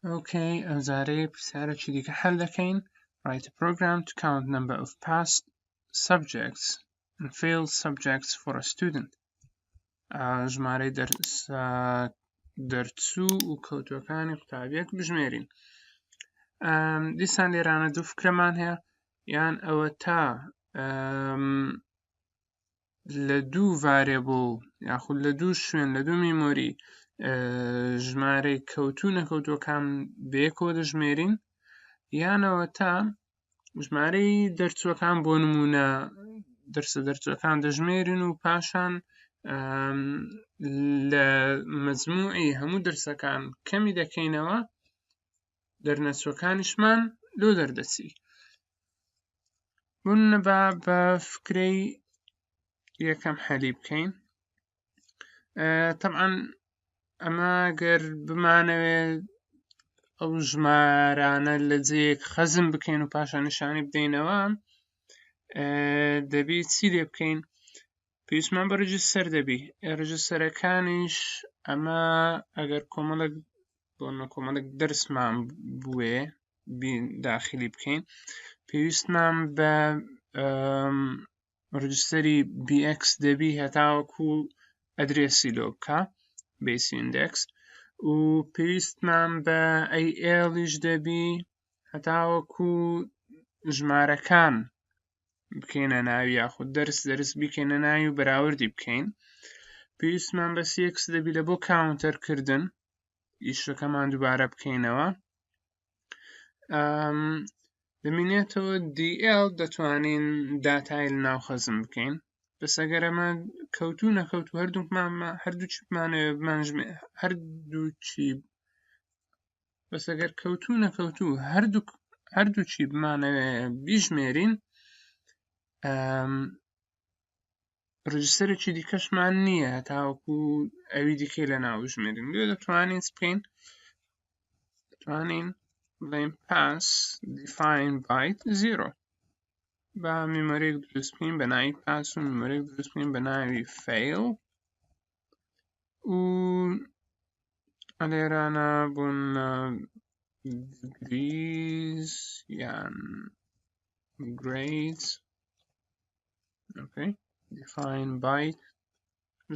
Okay, ئەوزارەی پرسیارێکی دیکە حەل دەکەین. Write a program to count number of passed subjects and failed subjects for a student. ژمارەی دەرچوو و کەوتووەکانی قوتابیەک بژمێرین. دیسان لێرانە دوو فکرەمان هەیە، یان ئەوە تا لە دوو ڤارێبڵ یاخود لە دوو شوێن لە دوو میمۆری ژمارەی کەوتوو نەکەوتووەکان بەیەکەوە دەژمێرین، یانەوە تا ژمارەی دەرچووەکان بۆ نمونە دەرسە دەرچووەکان دەژمێرین و پاشان لە مەجموعی هەموو دەرسەکان کەمی دەکەینەوە، دەرنەچووەکانیشمان لۆ دەردەچی. بوونە بە فکرەی یەکەم حەلی بکەین. طبعاً ئەمە گەر بمانەوێت ئەو ژمارانە لە جێیەک خەزم بکەین و پاشان نیشانی بدەینەوە، دەبی چی لێ بکەین؟ پێویستمان بە ڕەجیستەر دەبی. ڕەجیستەرەکانیش ئەمە ئەگەر کۆمەڵێک دەرسمان بوێ داخلی بکەین، پێویستمان بە ڕەجیستەری BX دەبی هەتاوەکو ئەدرێسی لۆ بکە، بیس ئیندێکس، و پێویستمان بە ALیش دەبی هەتاوەکو ژمارەکان بکەینە ناوی یاخود دەرس بکەینە ناوی و بەراوردی بکەین. پێویستمان بە CX دەبی لە بۆ کاونتەرکردن، ئیشەکەمان دووبارە بکەینەوە. دەمێنێتەوە DL دەتوانین داتای لە ناو خەزم بکەین، بەس ئەگەر ئەمە کەوتوو نەکەوتوو هەردووچی بمانەوێ بمانژمێ هەردووچی، بەس ئەگەر کەوتوو نەکەوتوو هەردووچی بمانەوێ بیژمێرین، ڕەجیستەرێکی دیکەشمان نییە هەتاوەکو ئەوی دیکەی لە ناو بژمێرین. لێ دەتوانین چ بکەین؟ دەتوانین بڵێین pass define byte 0 با میمۆرێک دروست بکەین بە ناوی pass و میمۆرێک دروست بکەین بە ناوی fail، و لێرانە بوون degrees یان grades. okay, define byte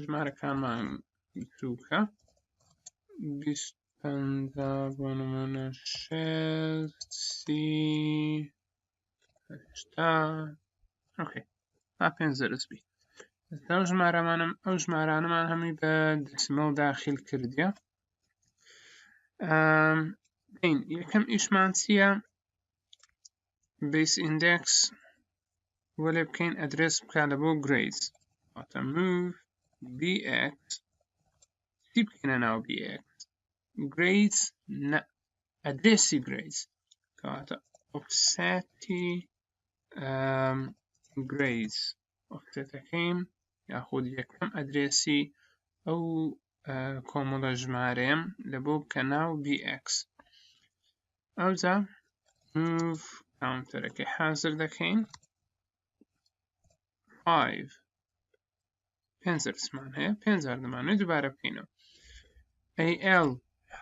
ژمارەکانمان بچووکە 25 بۆ نمونە 6 30 80. اوکی، با 5 دەرسبی. ئەو ژمارانەمان هەمووی بە دەسیمەڵ داخل کردیە. یەکەم ئیشمان چییە؟ بیس ئیندێکس وەلێ بکەین ئەدرێس بکە لە بۆ grades، واتە move bx چی بکەینە ناو bx؟ grades نە، ئەدرێسی grades کەواتە offseti grades، offsetەکەیم یاخود یەکەم ئەدرێسی ئەو کۆمەڵە ژمارەیەم لە بۆ بکە ناو bx. ئەوجا move کاونتەرەکەی حازر دەکەین 5 دەرسمان هەیە، 5 دەمانێت دووبارە بکەینەوە. AL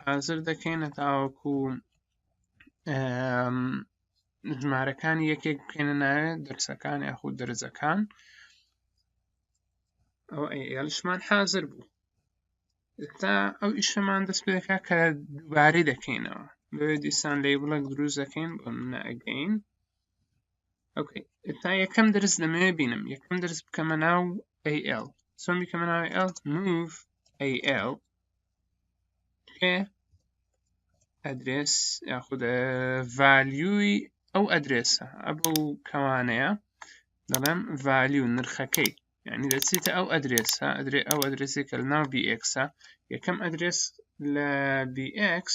حازر دەکەین هەتاوەکو ژمارەکانی یەکێک بکەینە ناوێ دەرسەکان یاخود دەرجەکان. ئەو ALشمان حازر بوو. تا ئەو ئیشەمان دەست پێ دەکات کە دووبارەی دەکەینەوە، بەوێ دیسان لێبڵێک دروست دەکەین بۆ نمونە ئەگەین. اوکی، تا یەکەم دەرس دەمەوێت بینم، یەکەم دەرس بکەمە ناو AL. چۆن بیکەمە ناو AL؟ move AL کێ ئەدرێس یاخود ڤالیوی ئەو ئەدرێسە ئەبەو کەوانەیە، دەڵێم ڤالیو نرخەکەی، یعنی دەچیتە ئەو ئەدرێسە، ئەو ئەدرێسی کە لە ناو BXە، یەکەم ئەدرێس لە BX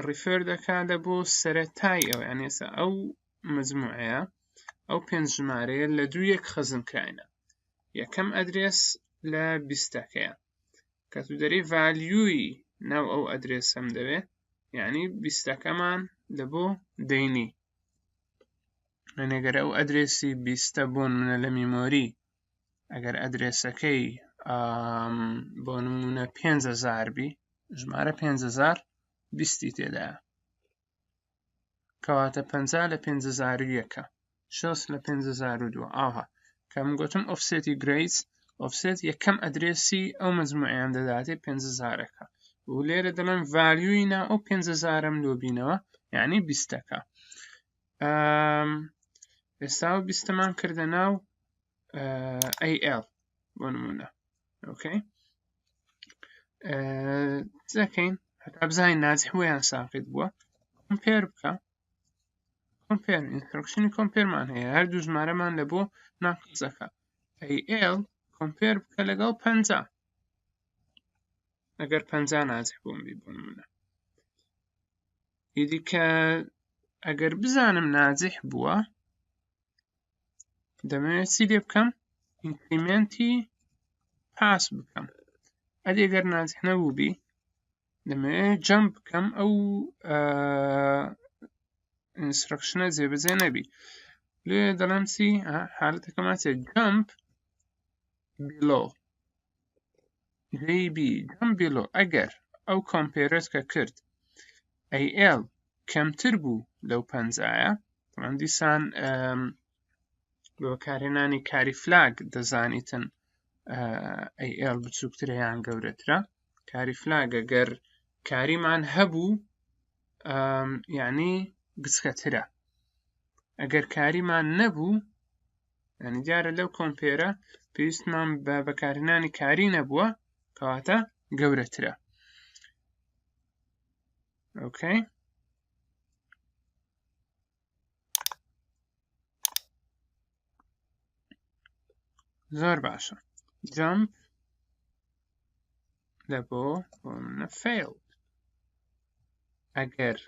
ڕیفێر دەکات لە بۆ سەرەتای ئەوە، یعنی ئێستا ئەو مەجموعەیە ئەو 5 ژمارەیە لە دوو یەک خەزم کراینە، یەکەم ئەدرێس لە 20ەکەیە کە تو دەری ڤالیوی ناو ئەو ئەدرێسەم دەوێت، یعنی 20ەکەمان لە بۆ دەینی. ئەگەر ئەو ئەدرێسی 20 بۆن منە لە میمۆری، ئەگەر ئەدرێسەکەی بۆ نمونە 5000 بی، ژمارە 5000 20 تێدایە کەواتە 50 لە 5001 60 لە 5002 ئاها کەم گوتم ئۆفسێتی گرەیس ئۆفسێت یەکەم ئەدرێسی ئەو مەجموعیان دەداتێ 50,000ەکە و لێرە دەڵێن ڤالیوینا ئەو 50,000م لۆبینەوە یعنی 20ەکە ئێستا و 20مان کردە ناو AL بۆ نمونە ئۆکەی دەکەین هەتا بزانین ناجح ویان ساقیت بووە کۆمپێر بکە کۆمپێر ئینسترۆکشنی کۆمپێرمان هەیە هەردوو ژمارەمان لە بۆ ناقزەکە AL کۆمپێر بکە لەگەڵ 50 ئەگەر 50 ناجح بووم بی بۆ نمونە ئیدی کە ئەگەر بزانم ناجح بووە دەمەوێت چی لێ بکەم ئینکریمێنتی پاس بکەم ئەدی ئەگەر ناجح نەبوو بی دەمەوێت جەمپ بکەم ئەو ئینسترۆکشنە جێبەجێ نەبی لێ دەڵێم چی حالەتەکەمان چێ جەمپ بیلۆ JB جەمپ بیلۆ ئەگەر ئەو کۆمپێرت کە کرد AL کەمتر بوو لەو 50ە طبعاً دیسان بە بەکارهێنانی کاری فلاگ دەزانیتن AL بچووکترە یان گەورەترە کاری فلاگ ئەگەر کاریمان هەبوو یعنی گچکەترە ئەگەر کاریمان نەبوو یعنی دیارە لەو کۆمپێرە پێویستمان بە بەکارهێنانی کاری نەبووە کەواتە گەورەترە ئۆکەی زۆر باشە جەمپ لە بۆ failed ئەگەر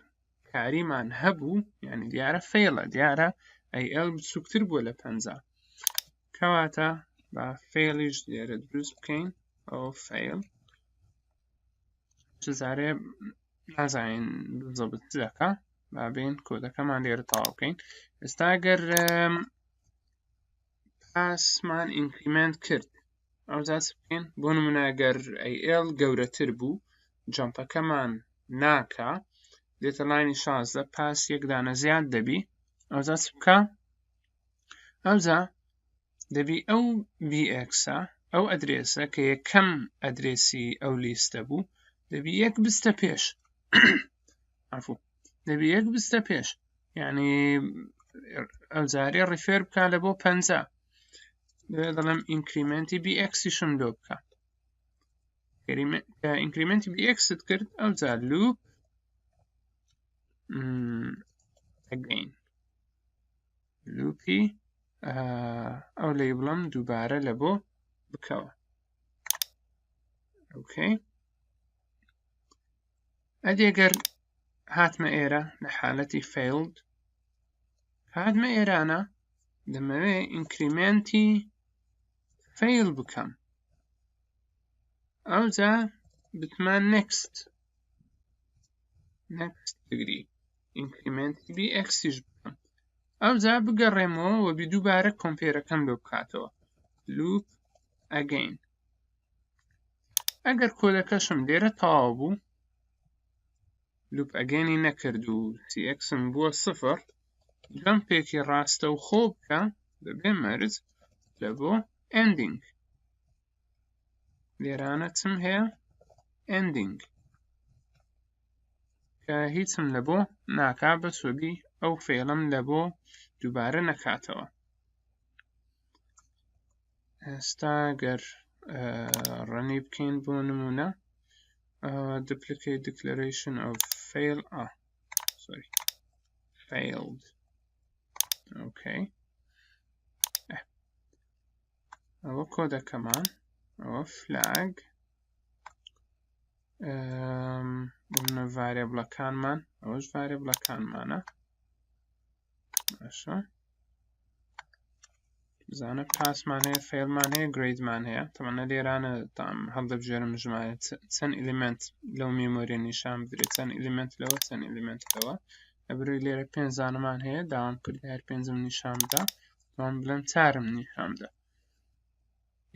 کاریمان هەبوو یعنی دیارە فەیڵە دیارە AL بچووکتر بووە لە 50 کەواتە با فەیڵیش لێرە دروست بکەین ئەو فەیڵ چزارێ نازانین بزەبت دەکە با بین کۆدەکەمان لێرە تەواو بکەین ئێستا ئەگەر پاسمان ئینکریمنت کرد ئەوجا چ بکەین بۆ نمونە ئەگەر AL گەورەتر بوو جەمپەکەمان ناکا دێتە لاینی 16 پاس یەک دانە زیاد دەبی ئەوجا چ بکە ئەوجا دەبی ئەو BX-ە ئەو ئەدرێسە کە یەکەم ئەدرێسی ئەو لیستە بوو دەبی یەک بستە پێش دەبی یەک بستە پێش یعنی ئەوجارێ ڕیفێر بکە لە بۆ 50 دەڵێم ئینکریمنتی BX-شم لۆ بکە کە ئینکریمنتی BX-ت کرد ئەوجار لوپ again لوپی ئەو لەیبڵم دووبارە لە بۆ بکەوە ئۆکەی ئەدی ئەگەر هاتمە ئێرە لە حالەتی failed هاتمە ئێرانە دەمەوێ ئینکریمنتی fail بکەم ئەوجا بتمان next degree ئینکریمنتی BX-ش بکەم ئەوجا بگەڕێمەوە و دووبارە کۆمپێرەکەم لۆ بکاتەوە loop again ئەگەر کۆدەکەشم لێرە تەواو بوو loop again-ی نەکرد و CX-م بووە 0 جەمپێکی ڕاستە و خۆ بکە بەبێ مەرج لە بۆ ending لێرانە چم هەیە ending کە هیچم لە بۆ ناکا بە سۆبی ئەو فێڵم لە بۆ دووبارە نەکاتەوە ئێستا گەر ڕەنی بکەین بۆ نمونە duplicate declaration of failed okay ئەوە کۆدەکەمان ئەوە flag بۆنە ڤاریبڵەکانمان ئەوەش ڤاریبڵەکانمانە باشە بزانە پاسمان هەیە فێڵمان هەیە گرێدمان هەیە تەمەنە لێرانە هەڵدەبژێرم ژمارە چەند ئلیمنت لەو میمۆریە نیشان بدرێت چەند ئلیمنت لەوە چەند ئلیمنت لەوە ئەبروی لێرە 5 زانمان هەیە داوام کرد هەر 5م نیشان بدە بڵێم 4م نیشان بدە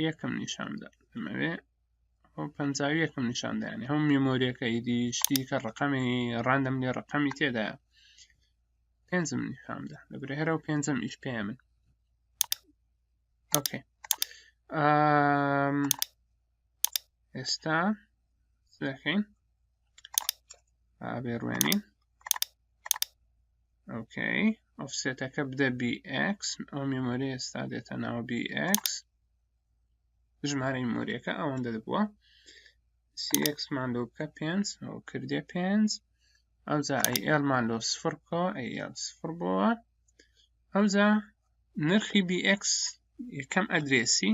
یەکم نیشان بدە دەمەوێ ئەو 51 نیشاندا یعنی هەموو میمۆریەکە ئیدی شتی کە ڕقەمی ڕاندەم لێ ڕقەمی تێدایە 5 نیشاندا لەبەرە هەرە و 5 ئیش پێیە من ئۆکێ ئێستا دەکەین بێڕوێنین ئۆکەی ئۆفسێتەکە بدە BX ئەو میمۆری ئێستا دێتە ناو BX ژمارە میمۆریەکە ئەوەندە دەبووە CX مان لۆ بکە 5 ئەو کردێ 5 ئەوجا AL مان لۆ 0 بکە AL 0 بووە ئەوجا نرخی BX یەکەم ئەدرێسی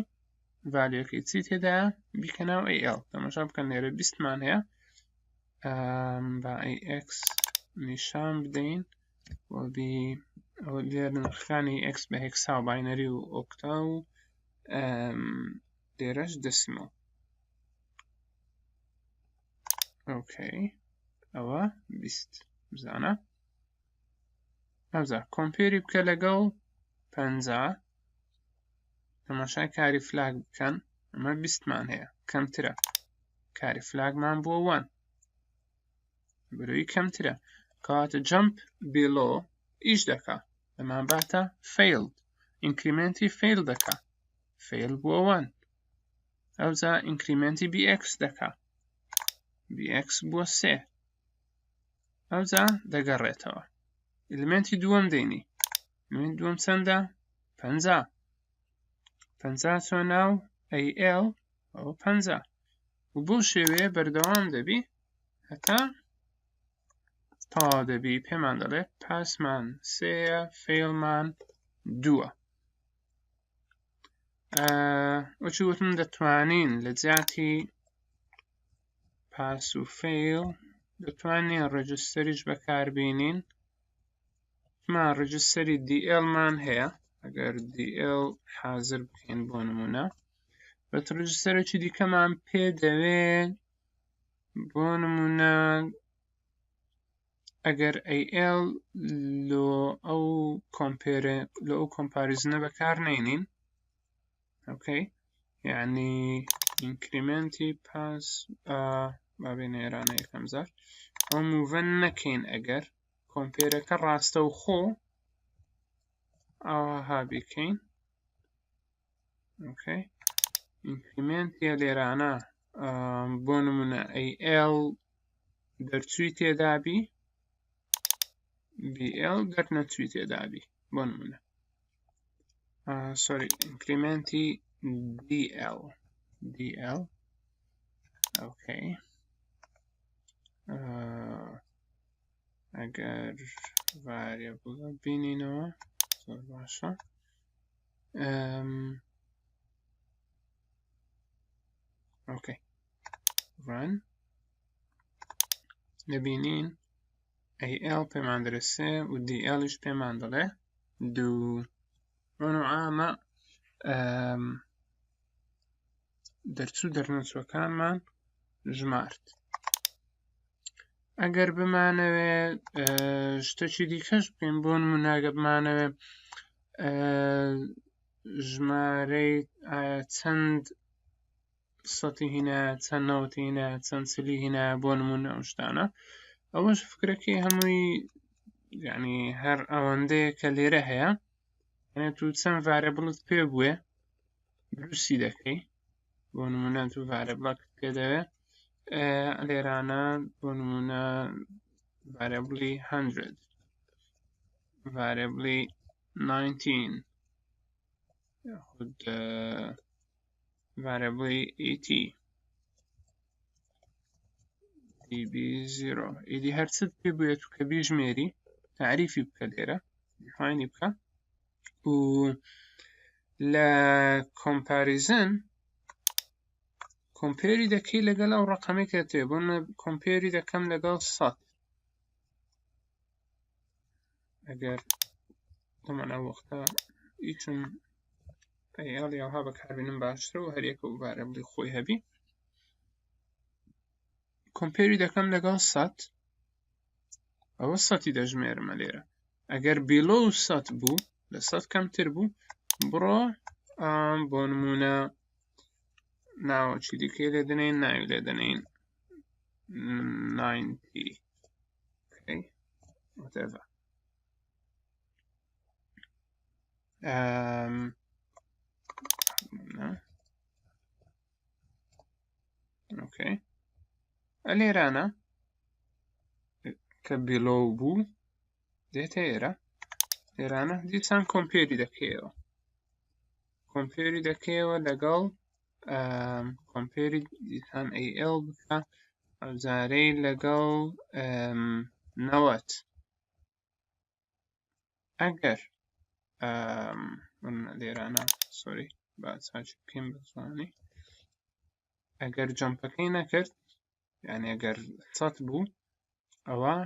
ڤالیۆکەی چی تێدایە بیکە ناو AL تەماشا بکەن لێرە 20 مان هەیە با AX نیشان بدەین ئەو لێرە نرخەکانی X بە هێکسا و باینەری و ئۆکتا و لێرەش دەسیمەڵ ئۆکەی ئەوە 20 بزانە ئەوجا کۆمپێری بکە لەگەڵ 50 تەماشای کاری فلاگ بکەن ئەمە 20 مان هەیە کەمترە کاری فلاگمان بووە 1 بەرەوەی کەمترە کەواتە jump below ئیش دەکا ئەمان باتە failed incremenتی fail دەکا fail بووە 1 ئەوجا incremenتی BX دەکا BX بووە 3 ئەوجا دەگەڕێتەوە ئلیمنتی دووەم دەینی ئلیمنتی دووەم چەندە 50 50 چۆ ناو AL ئەوە 50 و بۆ شێوەیە بەردەوام دەبی هەتا تا دەبی پێمان دەڵێ پاسمان 3 فێڵمان 2 وەچی وتم دەتوانین لە جیاتی پاس و فێڵ دەتوانین ڕەجستەریش بەکاربێنین ما ڕەجستەری DL مان هەیە ئەگەر DL حازر بکەین بۆ نمونە بەت ڕەجستەرێکی دیکەمان پێ دەوێت بۆ نمونە ئەگەر AL لۆ ئەو کۆمپاریزنە بەکار نێنین ئۆکەی یعنی ئینکریمنتی پاس بابێنە ئێرانە یەکەم زار ئەو موڤە نەکەین ئەگەر کۆمپێرەکە ڕاستە و خۆ ئاها بیکەین ئۆکەی ئینکریمنتیە لێرانە بۆ نمونە AL دەرچووی تێدابی BL دەرنەچووی تێدابی بۆ نمونە سۆری ئینکریمنتی DL ئۆکەی ئەگەر ڤاریەبڵە بینینەوە زۆر باشە ئۆکەی run دەبینین AL پێمان دەرسێ و DLش پێمان دەڵێ 2 ڕۆنوعامە دەرچوو دەرنەچووەکانمان ژمارد ئەگەر بمانەوێت شتێکی دیکەش بکەین بۆ نمونە ئەگەر بمانەوێت ژمارەی چەند سەتی هینە چەند نەوەتی هینە چەند چلی هینە بۆ نمونە ئەو شتانە ئەوەش فکرەکەی هەمووی یعنی هەر ئەوەندەیە کە لێرە هەیە یعنی تو چەند ڤاریەبڵت پێ بووێ دروستی دەکەی بۆ نمونە تو ڤاریەبڵەکەت پێ دەوێ لێرانە بۆ نمونە ڤاریەبڵی 100 ڤاریەبڵی 19 یاخود ڤاریەبڵی 80 DB0 ئیدی هەرچت پێ بووێت و کە بیژمێری تعریفی بکە لێرە دیفاینی بکە و لە کۆمپاریزن کۆمپێری دەکەی لەگەڵ ئەو ڕقەمێکە تێ بۆ کۆمپێری دەکەم لەگەڵ 100 ئەگەر دەمان ئەو وەختە هیچم ئەیڵ یاها بەکاربێنم باشترە و هەرێکە و ڤاریەبڵی خۆی هەبی کۆمپێری دەکەم لەگەڵ 100 ئەوە 100 دەژمێرمە لێرە ئەگەر بیلۆ 100 بوو لە 100 کەمتر بوو بڕۆ بۆ نمونە ناوەکی دیکەی لێ دەنێین ناوی لێ دەنێین 90 okay whatever okay لێرانە کە below بوو دێتە ئێرە لێرانە دیسان کۆمپێری دەکەیەوە لەگەڵ کۆمپێری دیسان AL بکە ئەوزارەی لەگەڵ 90 ئەگەر لێرانە سۆری باساچ بکەین بە زوانی ئەگەر جەمپەکەی نەکرد یعنی ئەگەر 100 بوو ئەوە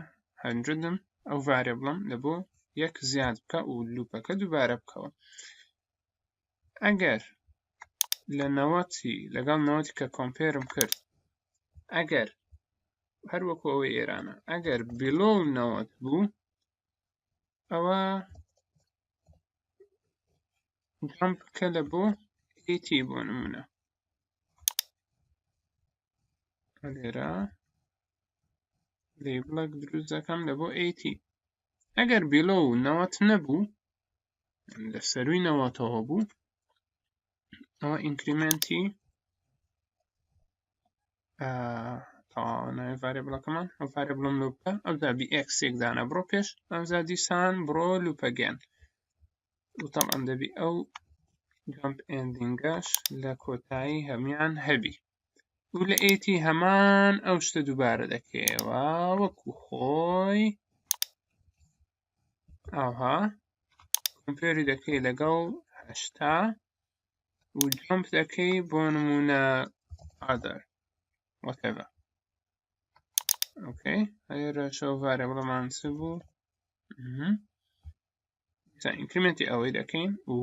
100م ئەو ڤاریبڵم لە بۆ 1 زیاد بکە و لوپەکە دووبارە بکەوە ئەگەر لە 90 لەگەڵ 90 کە کۆمپێرم کرد ئەگەر هەروەکو ئەوەی ئێرانە ئەگەر below 90 بوو ئەوە جەمپ بکە لە بۆ 80 بۆ نمونە لێرە لێبڵێک دروست دەکەم لە بۆ 80 ئەگەر below 90 نەبوو لە سەرووی 90ەوە بوو ئەوە ئینکریمەنتی تاوانای ڤاریبڵەکەمان ئەو ڤاریبڵم لوپە ئەودا BX یەکدانە بڕۆ پێش ئەوزا دیسان بڕۆ لوپەگەن و تەڵەن دەبی ئەو جەمپ ئێندینگەش لە کۆتایی هەمان هەبی و لە 80 هەمان ئەو شتە دووبارە دەکەیەوە وەکو خۆی ئاها کۆمپێری دەکەی لەگەڵ 80 و جەمپ دەکەی بۆ نمونە other whatever okay هەیەرە شەو ڤاریبڵەمان چ بوو ئینکریمەنتی ئەوەی دەکەین و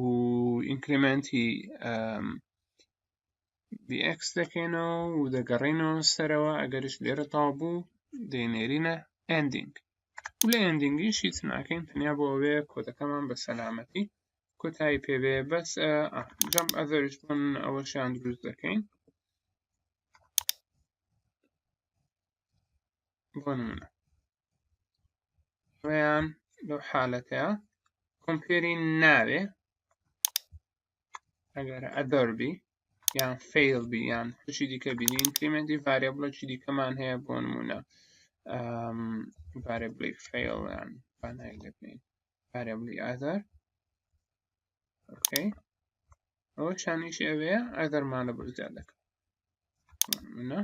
ئینکریمەنتی BX دەکەینەوە و دەگەڕێنەوە سەرەوە ئەگەرش لێرە تاو بوو دەینێرینە ending و لە endingiش هیچ ناکەین تەنیا بۆ ئەوەیە کۆدەکەمان بە سەلامەتی کۆتایی پێبێ بەس جەمپ ئەذەرش بۆن ئەوەشیان دروست دەکەین بۆ نمونە ئەوەیان لەو حالەتەیە کۆمپێری ناوێ ئەگەر ئەدەر بی یان فەیل بی یان هەرچی دیکە بینی ئینکریمەنتی ڤاریبڵێکی دیکەمان هەیە بۆ نمونە ڤاریبڵی فەیل یان بانای لێ بنین ڤاریبڵی ئەدەر ئۆکەی ئەوەشانیشی ئەوەیە ئەدەرمان لە بۆ زیاد دەکەن بۆ نمونە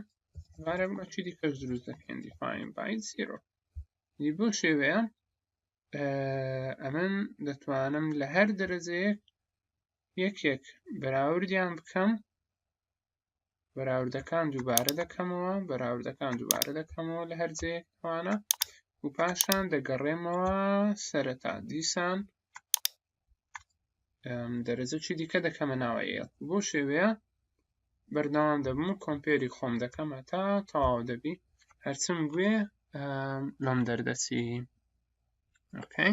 ڤاریبڵێکی دیکەش دروست دەکەین define by 0 دی بۆ شێوەیە ئەمن دەتوانم لە هەر دەرەجەیەک یەکێک بەراوردیان بکەم بەراوردەکان دووبارە دەکەمەوە لە هەر جەیەک توانە و پاشان دەگەڕێمەوە سەرەتا دیسان دەرەجەکی دیکە دەکەمە ناوە ئێڵ بۆ شێوەیە بەردەوام دەبم و کۆمپێری خۆم دەکەمە تا تەواو دەبی هەرچم گوێ لەم دەردەچی اوكي